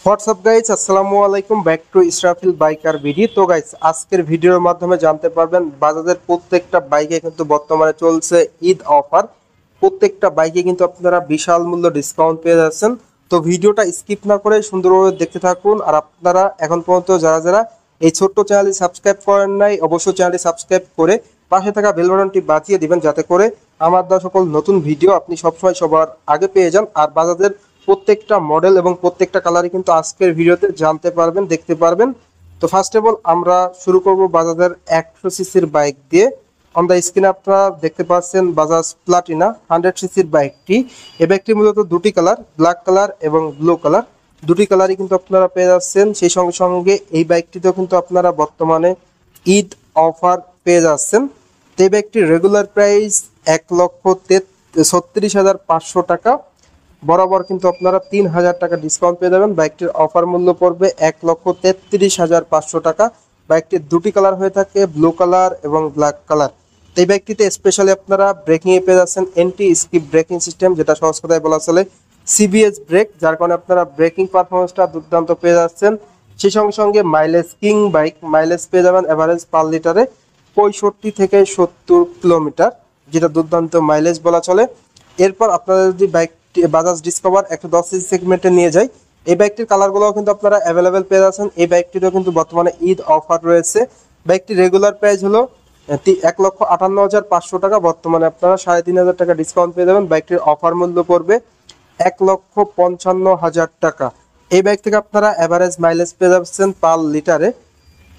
WhatsApp guys, আসসালামু আলাইকুম। Back to Israfil biker video. তো গাইস, আজকের ভিডিওর মাধ্যমে জানতে পারবেন বাজাজের প্রত্যেকটা বাইকে কিন্তু বর্তমানে চলছে ঈদ অফার। প্রত্যেকটা বাইকে কিন্তু আপনারা বিশাল মূল্য ডিসকাউন্ট পেয়ে যাচ্ছেন। তো ভিডিওটা স্কিপ না করে সুন্দরভাবে দেখতে থাকুন। আর আপনারা এখন পর্যন্ত যারা যারা এই ছোট্ট চ্যানেলটি সাবস্ক্রাইব করেন নাই, অবশ্যই চ্যানেলটি সাবস্ক্রাইব করে পাশে থাকা বেল বাটনটি বাজিয়ে দিবেন, যাতে করে আমার দেওয়া সকল নতুন ভিডিও আপনি সবসময় সবার আগে পেয়ে যান। আর বাজাজের প্রত্যেকটা মডেল এবং প্রত্যেকটা কালারই কিন্তু আজকের ভিডিওতে জানতে পারবেন, দেখতে পারবেন। তো ফার্স্ট অফ অল আমরা শুরু করব বাজাজের 100 সিসির বাইক দিয়ে। অন দ্য স্ক্রিনে আপনারা দেখতে পাচ্ছেন বাজাজ প্লাটিনা 100 সিসির বাইকটি। এই বাইকটি মূলত দুটি কালার, ব্ল্যাক কালার এবং ব্লু কালার, দুটি কালারই কিন্তু আপনারা পেয়ে যাচ্ছেন। সেই সঙ্গে সঙ্গে এই বাইকটিতেও কিন্তু আপনারা বর্তমানে ঈদ অফার পেয়ে যাচ্ছেন। তো এই বাইকটির রেগুলার প্রাইস 1,36,500 টাকা। বরাবর কিন্তু আপনারা 3,000 টাকা ডিসকাউন্ট পেয়ে যাবেন। বাইকটির অফার মূল্য পড়বে 1,33,500 টাকা। বাইকটির দুটি কালার হয়ে থাকে, ব্লু কালার এবং ব্ল্যাক কালার। এই বাইকটিতে স্পেশালি আপনারা ব্রেকিংয়ে পেয়ে যাচ্ছেন এন্টি স্কিপ ব্রেকিং সিস্টেম, যেটা সহজ কথায় বলা চলে সিবিএস ব্রেক, যার কারণে আপনারা ব্রেকিং পারফরমেন্সটা দুর্দান্ত পেয়ে যাচ্ছেন। সেই সঙ্গে সঙ্গে মাইলেজ কিং বাইক, মাইলেজ পেয়ে যাবেন এভারেজ পার লিটারে 65 থেকে 70 কিলোমিটার, যেটা দুর্দান্ত মাইলেজ বলা চলে। এরপর আপনারা যদি বাইকটি বাজাজ ডিসকভার 110 সিসি সেগমেন্টে নিয়ে যায়, এই বাইকটির কালারগুলোও কিন্তু আপনারা অ্যাভেলেবেল পেয়ে যাচ্ছেন। এই বাইকটিরও কিন্তু বর্তমানে ঈদ অফার রয়েছে। বাইকটির রেগুলার প্রাইস হলো 1,58,500 টাকা। বর্তমানে আপনারা 3,500 টাকা ডিসকাউন্ট পেয়ে যাবেন। বাইকটির অফার মূল্য পড়বে 1,55,000 টাকা। এই বাইক থেকে আপনারা অ্যাভারেজ মাইলেজ পেয়ে যাচ্ছেন পার লিটারে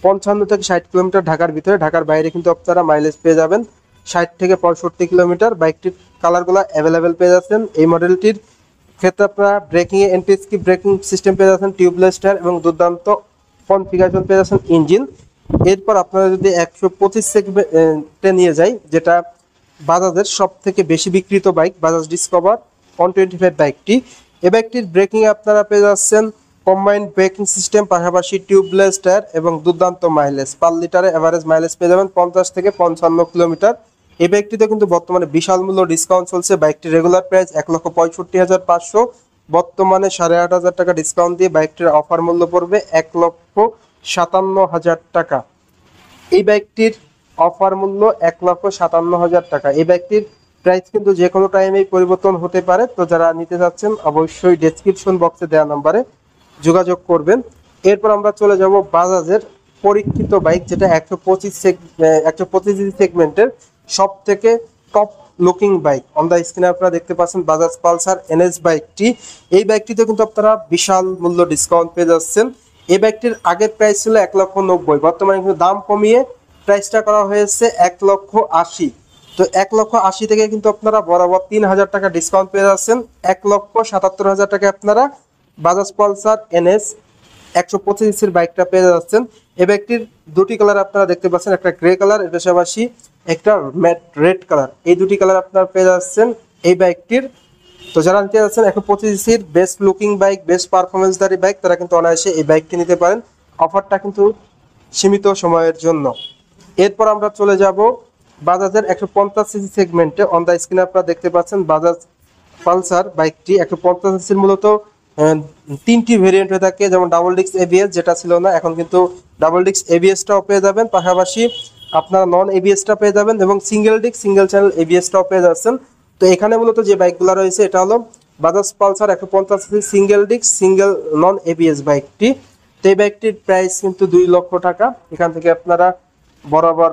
55 থেকে 60 কিলোমিটার ঢাকার ভিতরে। ঢাকার বাইরে কিন্তু আপনারা মাইলেজ পেয়ে যাবেন 60 থেকে 65 কিলোমিটার। বাইকটির কালারগুলো অ্যাভেলেবেল পেয়ে যাচ্ছেন। এই মডেলটির ক্ষেত্রে আপনারা ব্রেকিংয়ে এন্টি স্কিপ ব্রেকিং সিস্টেম পেয়ে যাচ্ছেন, টিউবলেস টায়ার এবং দুর্দান্ত কনফিগারেশন পেয়ে যাচ্ছেন ইঞ্জিন। এরপর আপনারা যদি 125 সেগমেন্টে নিয়ে যাই, যেটা বাজাজের সব থেকে বেশি বিক্রিত বাইক, বাজাজ ডিসকভার 125 বাইকটি। এই বাইকটির ব্রেকিংয়ে আপনারা পেয়ে যাচ্ছেন কম্বাইন্ড ব্রেকিং সিস্টেম, পাশাপাশি টিউবলেস টায়ার এবং দুর্দান্ত মাইলেজ। পার লিটারে এভারেজ মাইলেজ পেয়ে যাবেন 50 থেকে 55 কিলোমিটার। এই বাইকটিতে কিন্তু বর্তমানে বিশাল মূল্য ডিসকাউন্ট চলছে। বাইকটির রেগুলার প্রাইস 1,65,500, বর্তমানে 8,500 টাকা ডিসকাউন্ট দিয়ে বাইকটির অফার মূল্য পড়বে 1,57,000 টাকা। এই বাইকটির অফার মূল্য 1,57,000 টাকা। এই বাইকটির প্রাইস কিন্তু যে কোনো টাইমেই পরিবর্তন হতে পারে। তো যারা নিতে যাচ্ছেন অবশ্যই ডেসক্রিপশন বক্সে দেওয়া নাম্বারে যোগাযোগ করবেন। এরপর আমরা চলে যাব বাজাজের পরীক্ষিত বাইক, যেটা 125 সেগমেন্টের সব থেকে top looking bike. On the স্ক্রিনে আপনারা দেখতে পাচ্ছেন বাজাজ পালসার এনএস বাইকটি। এই বাইকটিতে কিন্তু আপনারা বিশাল মূল্য ডিসকাউন্ট পেয়ে যাচ্ছেন। এই বাইকটির আগের প্রাইস ছিল 1,90,000, বর্তমানে কিন্তু দাম কমিয়ে প্রাইসটা করা হয়েছে 1,80,000। তো 1,80,000 থেকে কিন্তু আপনারা বরাবর 3,000 টাকা ডিসকাউন্ট পেয়ে যাচ্ছেন। 1,77,000 টাকা আপনারা বাজাজ পালসার এনএস 125 সিসির বাইকটা পেয়ে যাচ্ছেন। এই বাইকটির দুটি কালার আপনারা দেখতে পাচ্ছেন, একটা গ্রে কালার, এর পাশাপাশি একটা ম্যাট রেড কালার। এই দুটি কালার আপনারা পেয়ে যাচ্ছেন এই বাইকটির। তো যারা নিতে যাচ্ছেন 125 সিসির বেস্ট লুকিং বাইক, বেস্ট পারফরমেন্সদারি বাইক, তারা কিন্তু অনায়াসে এই বাইকটি নিতে পারেন। অফারটা কিন্তু সীমিত সময়ের জন্য। এরপর আমরা চলে যাব বাজাজের 150 সিসি সেগমেন্টে। অন দ্য স্ক্রিনে আপনারা দেখতে পাচ্ছেন বাজাজ পালসার বাইকটি 150 সিসির মূলত তিনটি ভেরিয়েন্ট হয়ে থাকে, যেমন ডাবল ডিস্ক এবিএস, যেটা ছিল না, এখন কিন্তু ডাবল ডিস্ক এবিএসটাও পেয়ে যাবেন। পাশাপাশি আপনারা নন এবিএসটা পেয়ে যাবেন এবং সিঙ্গেল ডিস্ক সিঙ্গেল চ্যানেল এবিএসটাও পেয়ে যাচ্ছেন। তো এখানে মূলত যে বাইকগুলো রয়েছে, এটা হলো Bajaj Pulsar 150 CC single disc single non ABS বাইকটি। তো এই বাইকটির প্রাইস কিন্তু 2 লক্ষ টাকা। এখান থেকে আপনারা বরাবর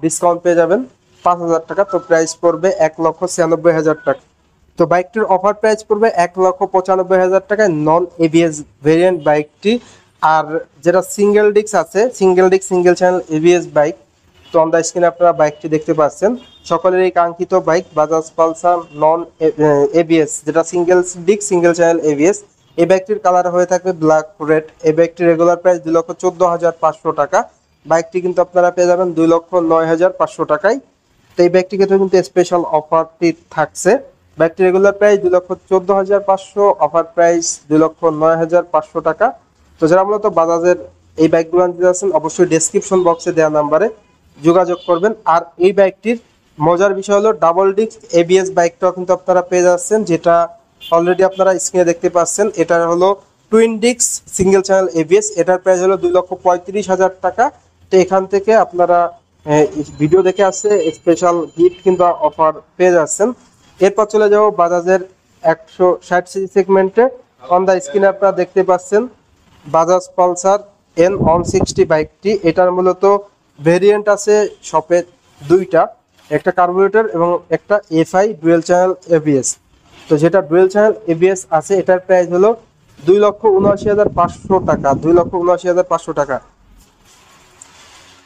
ডিসকাউন্ট পেয়ে যাবেন 5,000 টাকা। তো প্রাইস পড়বে 1,96,000 টাকা। তো বাইকটির অফার প্রাইস পড়বে 1,95,000 টাকায় নন এবিএস ভেরিয়েন্ট বাইকটি। আর যেটা সিঙ্গেল ডিস্ক আছে, single disc single channel ABS bike, তো অন দ্য স্ক্রিনে আপনারা বাইকটি দেখতে পাচ্ছেন। সকলের এই কাঙ্ক্ষিত bike Bajaj Pulsar non ABS, যেটা single disc single channel ABS. এই বাইকটির কালার হয়ে থাকবে ব্ল্যাক রেড। এই বাইকটির রেগুলার প্রাইস 2,14,500 টাকা। বাইকটি কিন্তু আপনারা পেয়ে যাবেন 2,09,500 টাকায়। তো এই বাইকটি ক্ষেত্রে কিন্তু স্পেশাল অফারটি থাকছে। বাইকটি রেগুলার প্রাইস 2,14,500, অফার প্রাইস 2,09,500 টাকা। তো যারা মূলত বাজাজের এই বাইকগুলো নিতে যাচ্ছেন অবশ্যই ডেসক্রিপশন বক্সে দেওয়া নাম্বারে যোগাযোগ করবেন। আর এই বাইকটির মজার বিষয় হলো ডাবল ডিস্ক এবিএস বাইকটাও কিন্তু আপনারা পেয়ে যাচ্ছেন, যেটা অলরেডি আপনারা স্ক্রিনে দেখতে পাচ্ছেন। এটা হলো twin disk single channel ABS, এটার প্রাইস হলো 2,35,000 টাকা। তো এখান থেকে আপনারা ভিডিও দেখে আসছে স্পেশাল গিফট কিংবা অফার পেয়ে যাচ্ছেন। এরপর চলে যাবো বাজাজের 160 সিসি সেগমেন্টে। অন দ্য স্ক্রিনে আপনারা দেখতে পাচ্ছেন বাজাজ পালসার N160 বাইকটি। এটার মূলত ভেরিয়েন্ট আছে শপে দুইটা, একটা কার্বোরেটর এবং একটা এফআই ডুয়েল চ্যানেল এবিএস। তো যেটা ডুয়েল চ্যানেল এবিএস আছে এটার প্রাইস হলো 2,79,500 টাকা, 2,79,500 টাকা।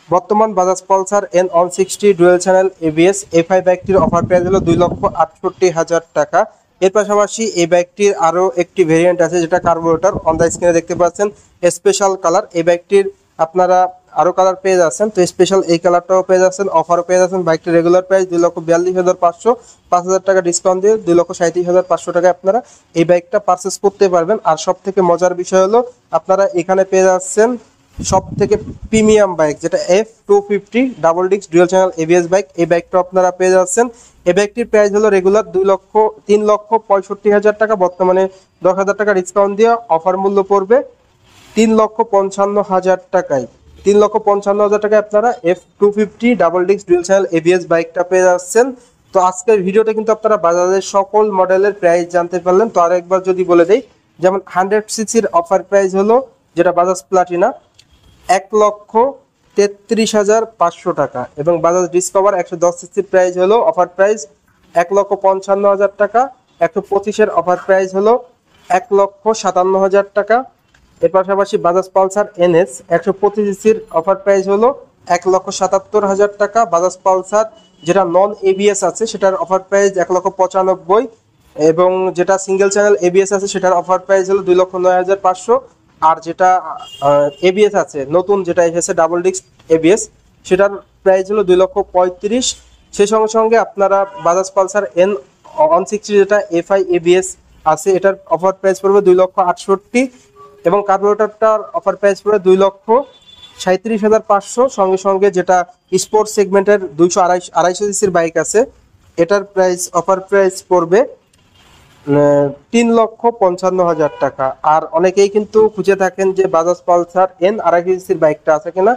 বর্তমান Bajaj Pulsar N160 dual channel ABS FI বাইকটির অফার প্রাইস হলো 2,68,000 টাকা। এর পাশাপাশি এই বাইকটির আরও একটি ভেরিয়েন্ট আছে যেটা কার্বোরেটর। অন দ্য স্ক্রিনে দেখতে পাচ্ছেন স্পেশাল কালার। এই বাইকটির আপনারা আরও কালার পেয়ে যাচ্ছেন, তো স্পেশাল এই কালারটাও পেয়ে যাচ্ছেন, অফারও পেয়ে যাচ্ছেন। বাইকটির রেগুলার প্রাইস 2,42,500, 5,000 টাকা ডিসকাউন্ট দিয়ে 2,37,500 টাকায় আপনারা এই বাইকটা পারচেস করতে পারবেন। আর সব থেকে মজার বিষয় হলো আপনারা এখানে পেয়ে যাচ্ছেন সব থেকে প্রিমিয়াম বাইক যেটা F250 double disc dual channel ABS bike. এই বাইকটা আপনারা পেয়ে যাচ্ছেন। এই বাইকটির প্রাইস হলো রেগুলার 3,65,000 টাকা, বর্তমানে 10,000 টাকা ডিসকাউন্ট দিয়ে অফার মূল্য পড়বে 3,55,000 টাকায়। 3,55,000 টাকায় আপনারা F250 double disc dual channel ABS বাইকটা পেয়ে যাচ্ছেন। তো আজকের ভিডিওতে কিন্তু আপনারা বাজাজের সকল মডেলের প্রাইস জানতে পারলেন। তো আরেকবার যদি বলে দেই, যেমন 100 সিসির অফার প্রাইস হলো যেটা বাজাজ প্লাটিনা 1,33,500 টাকা, এবং বাজাজ ডিসকভার 110 সিসির প্রাইস হলো অফার প্রাইস 1,55,000 টাকা। 125-এর অফার প্রাইস হলো 1,57,000 টাকা। এর পাশাপাশি বাজাজ পালসার NS 125 সিসির অফার প্রাইস হলো 1,77,000 টাকা। বাজাজ পালসার যেটা নন এবিএস আছে সেটার অফার প্রাইস 1,95,000, এবং যেটা সিঙ্গেল চ্যানেল এবিএস আছে সেটার অফার প্রাইস হলো 2,09,500। আর যেটা এবিএস আছে নতুন যেটা এসেছে ডাবল ডিস্ক এবিএস সেটার প্রাইস হলো 2,35,000। সেই সঙ্গে সঙ্গে আপনারা বাজাজ পালসার N160 যেটা এফআই এবিএস আছে এটার অফার প্রাইস পড়বে 2,68,000, এবং কার্বোরেটরটার অফার প্রাইস পড়বে 2,37,500। সঙ্গে সঙ্গে যেটা স্পোর্টস সেগমেন্টের 200-250 সিসির বাইক আছে এটার প্রাইস অফার প্রাইস পড়বে 3,55,000 টাকা। আর অনেকেই কিন্তু খুঁজে থাকেন যে বাজাজ পালসার N250 সিসির বাইকটা আছে কিনা,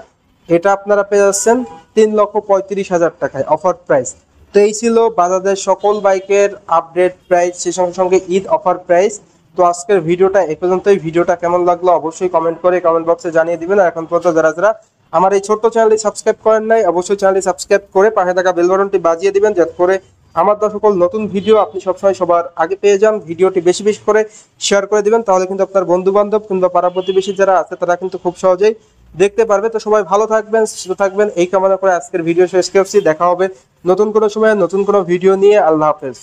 এটা আপনারা পেয়ে যাচ্ছেন 3,35,000 টাকায় অফার প্রাইস। তো এই ছিল বাজাজের সকল বাইকের আপডেট প্রাইস, সেই সঙ্গে সঙ্গে ঈদ অফার প্রাইস। তো আজকের ভিডিওটা এ পর্যন্তই। ভিডিওটা কেমন লাগলো অবশ্যই কমেন্ট করে কমেন্ট বক্সে জানিয়ে দিবেন। আর এখন পর্যন্ত যারা যারা আমার এই ছোট্ট চ্যানেলটি সাবস্ক্রাইব করেন নাই অবশ্যই চ্যানেলটি সাবস্ক্রাইব করে পাশে থাকা বেল বাটনটি বাজিয়ে দিবেন, যাতে করে আমার সকল নতুন ভিডিও আপনি সবসময় সবার আগে পেয়ে যান। ভিডিওটি বেশি বেশি করে শেয়ার করে দিবেন, তাহলে কিন্তু আপনার বন্ধু বান্ধব কিংবা পাড়া প্রতিবেশী যারা আছে তারা কিন্তু খুব সহজেই দেখতে পারবে। তো সবাই ভালো থাকবেন, সুস্থ থাকবেন এই কামনা করে আজকের ভিডিও শেষ করছি। দেখা হবে নতুন কোনো সময় নতুন কোনো ভিডিও নিয়ে। আল্লাহ হাফেজ।